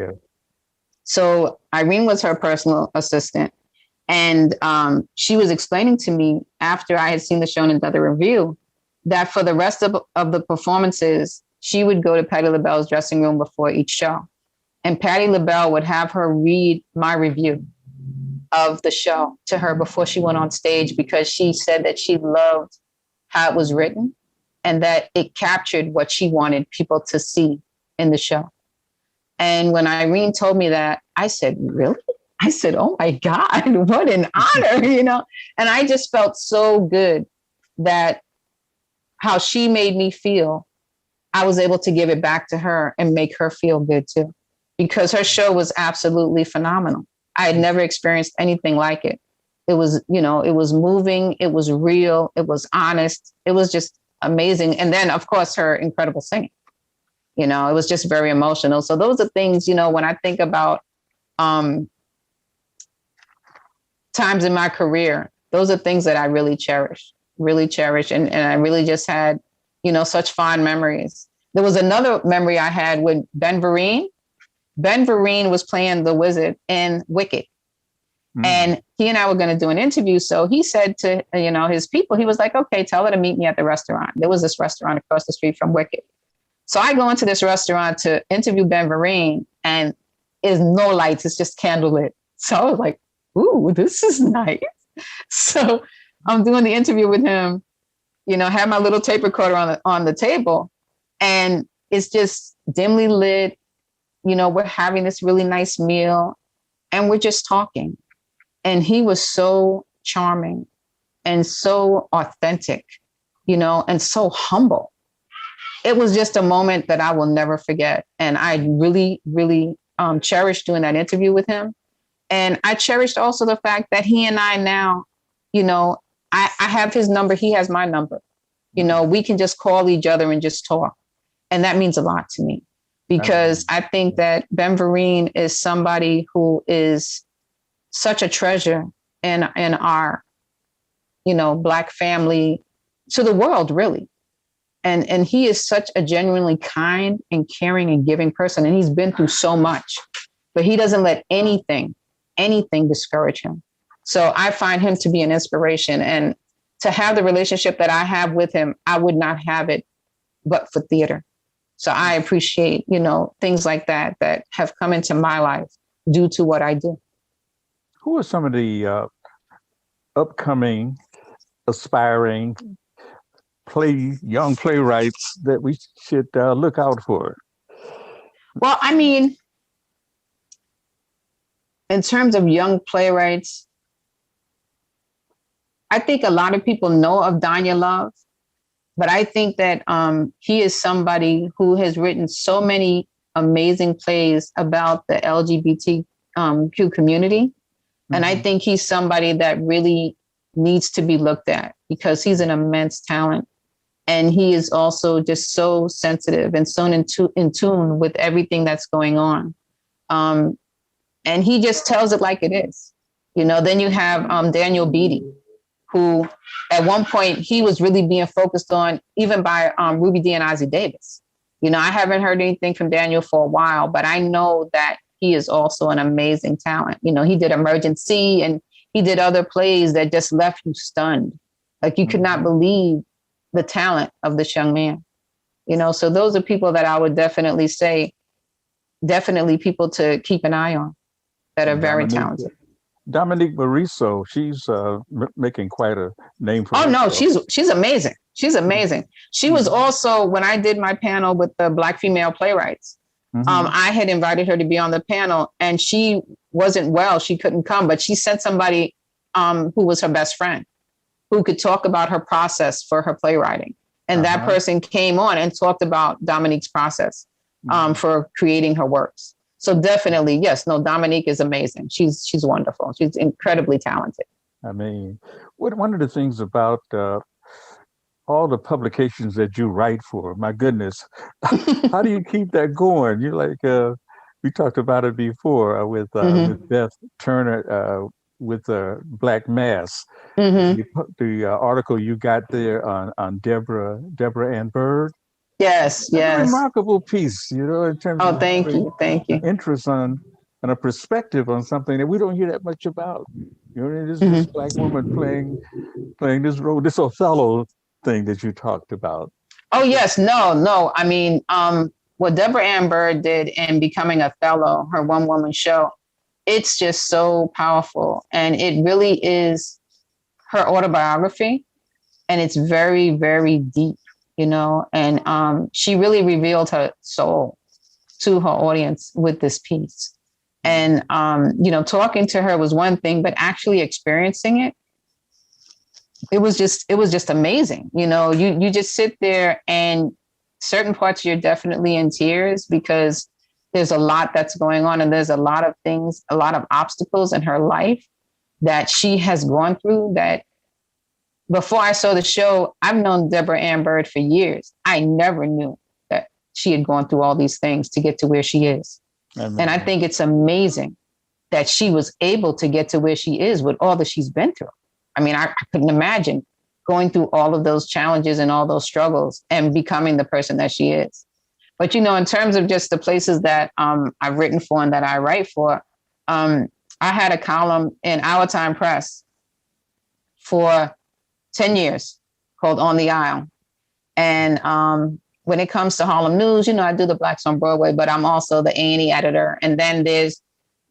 so Irene was her personal assistant. And she was explaining to me after I had seen the show and done the review that for the rest of the performances, she would go to Patti LaBelle's dressing room before each show. And Patti LaBelle would have her read my review of the show to her before she went on stage, because she said that she loved how it was written and that it captured what she wanted people to see in the show. And when Irene told me that, I said, really? I said, oh my God, what an honor, And I just felt so good that how she made me feel, I was able to give it back to her and make her feel good too, because her show was absolutely phenomenal. I had never experienced anything like it. It was, it was moving, it was real, it was honest, it was just amazing. And then, of course, her incredible singing. It was just very emotional. So those are things, when I think about times in my career, those are things that I really cherish. And I really just had, such fond memories. There was another memory I had with Ben Vereen. Ben Vereen was playing the wizard in Wicked. And he and I were going to do an interview. So he said to, his people, he was like, okay, tell her to meet me at the restaurant. There was this restaurant across the street from Wicked. So I go into this restaurant to interview Ben Vereen, and there's no lights. It's just candlelit. So I was like, ooh, this is nice. So I'm doing the interview with him, have my little tape recorder on the table, and it's just dimly lit. We're having this really nice meal and we're just talking. And he was so charming and so authentic, and so humble. It was just a moment that I will never forget. And I really, really cherished doing that interview with him. And I cherished also the fact that he and I now, I have his number. He has my number. We can just call each other and just talk. And that means a lot to me, because I think that Ben Vereen is somebody who is such a treasure in our, Black family, to the world, really. And he is such a genuinely kind and caring and giving person. And he's been through so much, but he doesn't let anything discourage him. So I find him to be an inspiration. And to have the relationship that I have with him, I would not have it but for theater. So I appreciate, things like that have come into my life due to what I do. Who are some of the upcoming, aspiring young playwrights that we should look out for? Well, I mean, in terms of young playwrights, I think a lot of people know of Danya Love, but I think that he is somebody who has written so many amazing plays about the LGBTQ community. And I think he's somebody that really needs to be looked at, because he's an immense talent. And he is also just so sensitive and so in tune with everything that's going on. and he just tells it like it is. Then you have Daniel Beatty, who at one point he was really being focused on even by Ruby Dee and Ossie Davis. I haven't heard anything from Daniel for a while, but I know that he is also an amazing talent. He did Emergency, and he did other plays that just left you stunned. Like you could not believe the talent of this young man. So those are people that I would definitely say, definitely people to keep an eye on that are very talented. Dominique Morisseau, she's making quite a name for herself. No, she's amazing. She's amazing. She was also, when I did my panel with the Black female playwrights, I had invited her to be on the panel, and she wasn't well. She couldn't come, but she sent somebody who was her best friend, who could talk about her process for her playwriting. And that person came on and talked about Dominique's process for creating her works. So definitely, yes, no, Dominique is amazing. She's wonderful. She's incredibly talented. I mean, one of the things about all the publications that you write for, my goodness, how do you keep that going? You're like, we talked about it before with Beth Turner, with Black Mass. The article you got there on Deborah Ann Bird. Yes. A remarkable piece, in terms of thank you. interest and a perspective on something that we don't hear that much about. This Black woman playing this role, this Othello thing that you talked about. Oh yes, no. I mean, what Deborah Ann Bird did in becoming Othello, her one-woman show, it's just so powerful, and it really is her autobiography, and it's very, very deep. And she really revealed her soul to her audience with this piece. And, talking to her was one thing, but actually experiencing it, it was just amazing. You just sit there, and certain parts you're definitely in tears because there's a lot that's going on, and there's a lot of things, a lot of obstacles in her life that she has gone through that. Before I saw the show, I've known Deborah Ann Bird for years. I never knew that she had gone through all these things to get to where she is. And I think it's amazing that she was able to get to where she is with all that she's been through. I mean, I couldn't imagine going through all of those challenges and all those struggles and becoming the person that she is. But, in terms of just the places that I've written for and that I write for, I had a column in Our Time Press for 10 years called On the Aisle. And when it comes to Harlem news, I do the Blacks on Broadway, but I'm also the A&E editor. And then there's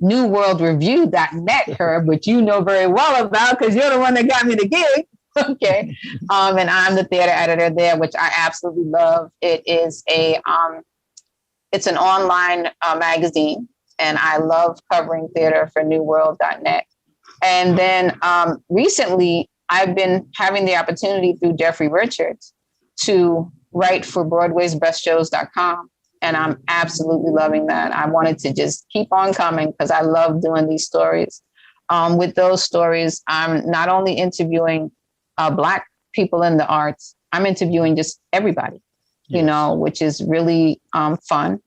newworldreview.net, Herb, which you know very well about because you're the one that got me the gig. Okay. And I'm the theater editor there, which I absolutely love. It is it's an online magazine, and I love covering theater for newworld.net. And then recently, I've been having the opportunity through Jeffrey Richards to write for Broadway'sBestShows.com. And I'm absolutely loving that. I wanted to just keep on coming because I love doing these stories. With those stories, I'm not only interviewing Black people in the arts, I'm interviewing just everybody, which is really fun.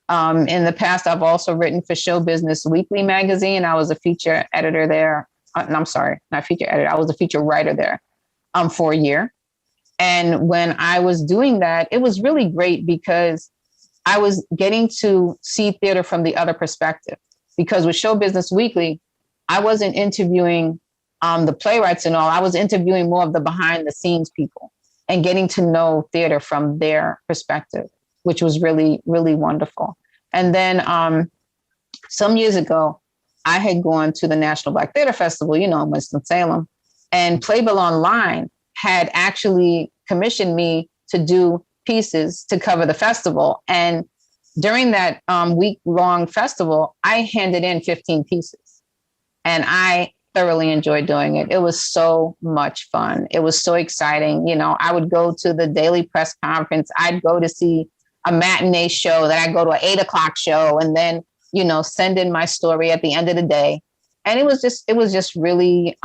In the past, I've also written for Show Business Weekly magazine. I was a feature editor there. I'm sorry, not feature editor. I was a feature writer there for a year. And when I was doing that, it was really great because I was getting to see theater from the other perspective. Because with Show Business Weekly, I wasn't interviewing the playwrights and all. I was interviewing more of the behind the scenes people and getting to know theater from their perspective, which was really, really wonderful. And then some years ago, I had gone to the National Black Theater Festival, in Winston-Salem, and Playbill Online had actually commissioned me to do pieces to cover the festival. And during that week-long festival, I handed in 15 pieces, and I thoroughly enjoyed doing it. It was so much fun. It was so exciting. I would go to the daily press conference. I'd go to see a matinee show, then I'd go to an 8:00 show, and then send in my story at the end of the day. And it was just really,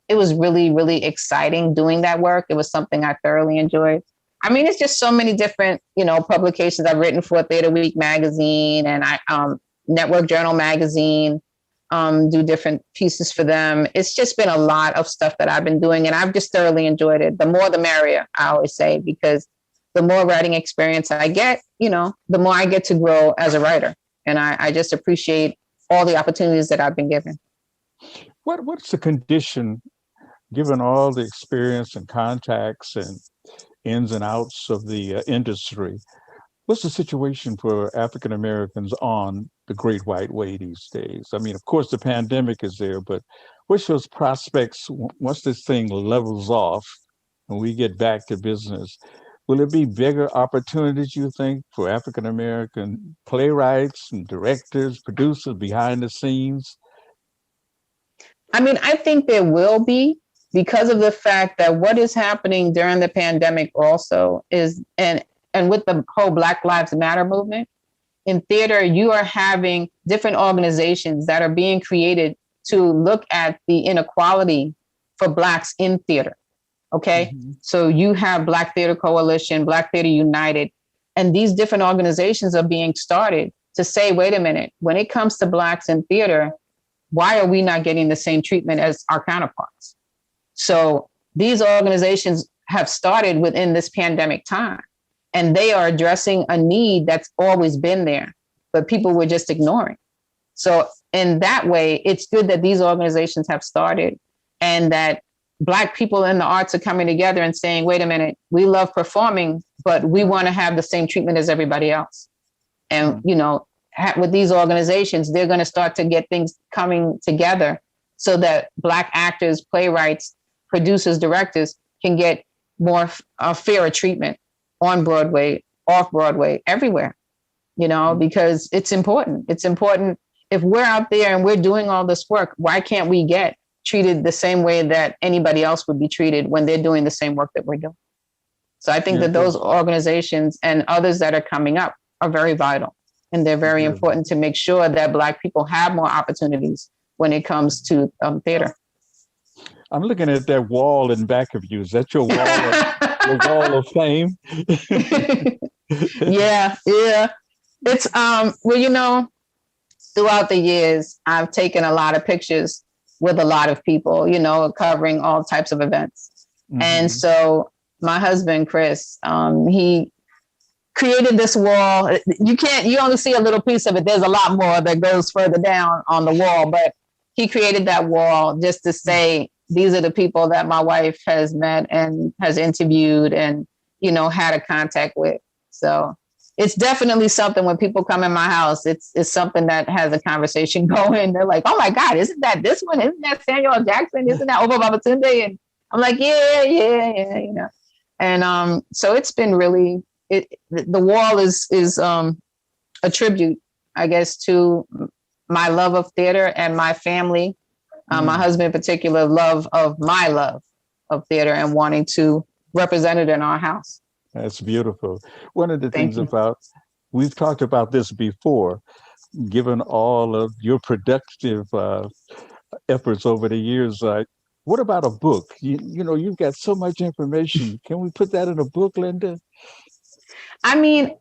it was really, really exciting doing that work. It was something I thoroughly enjoyed. I mean, it's just so many different, publications I've written for Theater Week magazine. And Network Journal magazine, do different pieces for them. It's just been a lot of stuff that I've been doing, and I've just thoroughly enjoyed it. The more, the merrier, I always say, because the more writing experience I get, the more I get to grow as a writer. And I just appreciate all the opportunities that I've been given. What's the condition, given all the experience and contacts and ins and outs of the industry? What's the situation for African Americans on the Great White Way these days? I mean, of course, the pandemic is there, but what's those prospects once this thing levels off and we get back to business? Will it be bigger opportunities, you think, for African American playwrights and directors, producers behind the scenes? I mean, I think there will be, because of the fact that what is happening during the pandemic also is, and with the whole Black Lives Matter movement, in theater, you are having different organizations that are being created to look at the inequality for Blacks in theater. Okay. Mm-hmm. So you have Black Theater Coalition, Black Theater United, and these different organizations are being started to say, wait a minute, when it comes to Blacks in theater, why are we not getting the same treatment as our counterparts? So these organizations have started within this pandemic time, and they are addressing a need that's always been there, but people were just ignoring. So in that way, it's good that these organizations have started, and that Black people in the arts are coming together and saying, wait a minute, we love performing, but we want to have the same treatment as everybody else. And, with these organizations, they're going to start to get things coming together so that Black actors, playwrights, producers, directors can get more fairer treatment on Broadway, off-Broadway, everywhere, because it's important. It's important. If we're out there and we're doing all this work, why can't we get treated the same way that anybody else would be treated when they're doing the same work that we're doing? So I think that those organizations and others that are coming up are very vital. And they're very important to make sure that Black people have more opportunities when it comes to theater. I'm looking at that wall in back of you. Is that your wall, your wall of fame? Yeah. It's, throughout the years, I've taken a lot of pictures with a lot of people, covering all types of events. Mm-hmm. And so my husband, Chris, he created this wall. You only see a little piece of it. There's a lot more that goes further down on the wall, but he created that wall just to say, these are the people that my wife has met and has interviewed and, had a contact with. So it's definitely something when people come in my house, it's something that has a conversation going. They're like, oh my God, isn't that this one? Isn't that Samuel L. Jackson? Isn't that Oba Babatunde? And I'm like, yeah. And so it's been really, the wall is a tribute, I guess, to my love of theater and my family, my husband in particular, love of theater and wanting to represent it in our house. That's beautiful. One of the things we've talked about this before, given all of your productive efforts over the years, what about a book? You've got so much information. Can we put that in a book, Linda? I mean,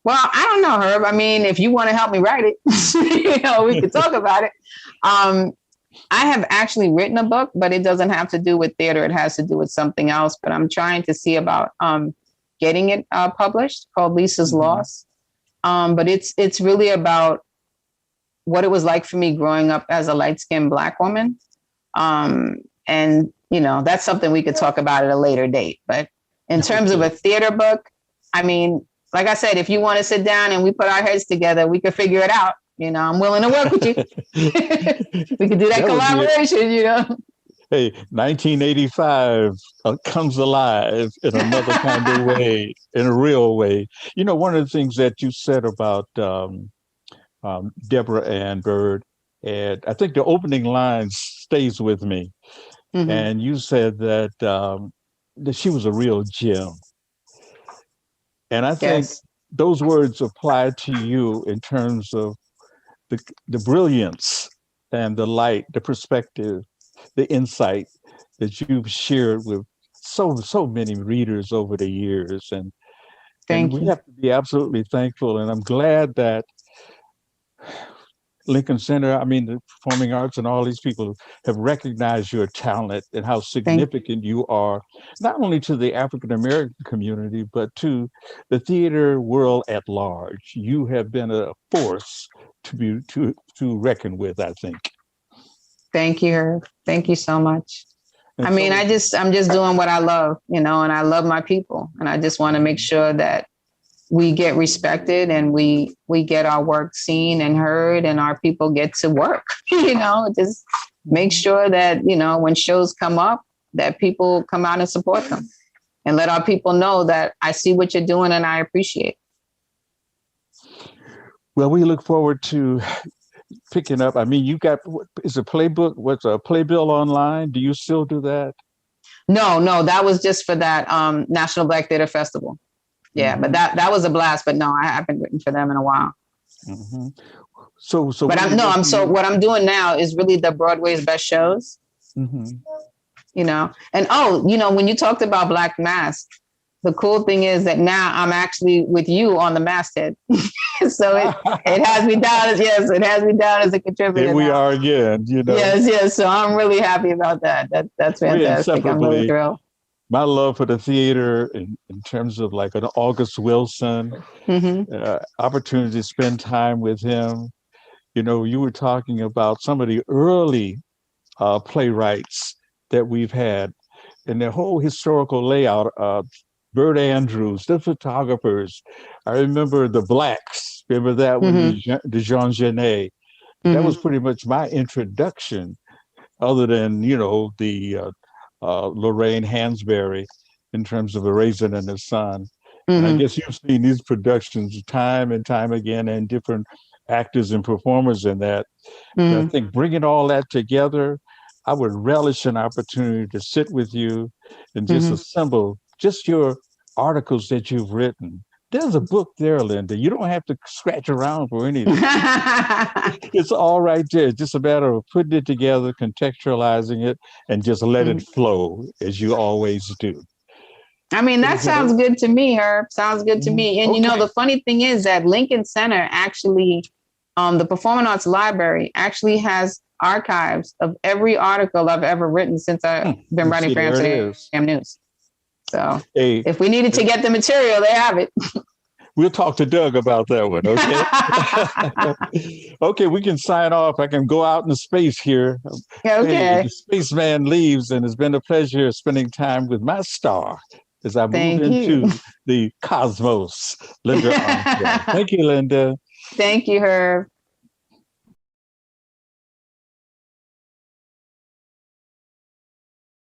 well, I don't know, Herb. I mean, if you want to help me write it, we could talk about it. I have actually written a book, but it doesn't have to do with theater. It has to do with something else. But I'm trying to see about getting it published, called Lisa's Loss. But it's really about what it was like for me growing up as a light-skinned Black woman. And, that's something we could talk about at a later date. But in terms of a theater book, I mean, like I said, if you want to sit down and we put our heads together, we could figure it out. I'm willing to work with you. We could do that collaboration, Hey, 1985 comes alive in another kind of way, in a real way. One of the things that you said about Deborah Ann Bird, and I think the opening line stays with me. Mm-hmm. And you said that she was a real gem. And I think those words apply to you in terms of the brilliance and the light, the perspective, the insight that you've shared with so many readers over the years. And we have to be absolutely thankful. And I'm glad that Lincoln Center, I mean, the performing arts and all these people have recognized your talent and how Thank, significant you are, not only to the African American community, but to the theater world at large. You have been a force to reckon with, I think. thank you, Herb. Thank you so much. I And mean, so, I'm just doing what I love, and I love my people, and I just want to make sure that we get respected and we get our work seen and heard, and our people get to work. Just make sure that when shows come up, that people come out and support them, and let our people know that I see what you're doing and I appreciate. well, we look forward to picking up. I mean, you got, is a playbook, what's a playbill online? Do you still do that? No, that was just for that National Black Theater Festival. Yeah, but that was a blast. But no, I haven't written for them in a while. Mm-hmm. So But what I'm doing now is really the Broadway's best shows. Mm-hmm. And when you talked about Black Mask, the cool thing is that now I'm actually with you on the masthead. So it has me down as a contributor. Here we now. are again, Yes. So I'm really happy about that. That's fantastic. I'm really thrilled. My love for the theater in terms of like an August Wilson, opportunity to spend time with him. You were talking about some of the early playwrights that we've had and their whole historical layout. Bert Andrews, the photographers. I remember the Blacks. Remember that one, the Jean Genet. That was pretty much my introduction, other than, the Lorraine Hansberry in terms of A Raisin in the Sun. And I guess you've seen these productions time and time again, and different actors and performers in that. And I think bringing all that together, I would relish an opportunity to sit with you and just assemble just your articles that you've written. There's a book there, Linda. You don't have to scratch around for anything. It's all right there. It's just a matter of putting it together, contextualizing it, and just let it flow as you always do. I mean, that sounds good to me, Herb. Sounds good to me. And the funny thing is that Lincoln Center actually, the Performing Arts Library actually has archives of every article I've ever written since I've been writing for Amsterdam News. So if we needed to get the material, they have it. We'll talk to Doug about that one, okay? Okay, we can sign off. I can go out into space here. Okay. Hey, the spaceman leaves, and it's been a pleasure spending time with my star as I move into the cosmos, Linda Armstrong. Thank you, Linda. Thank you, Herb.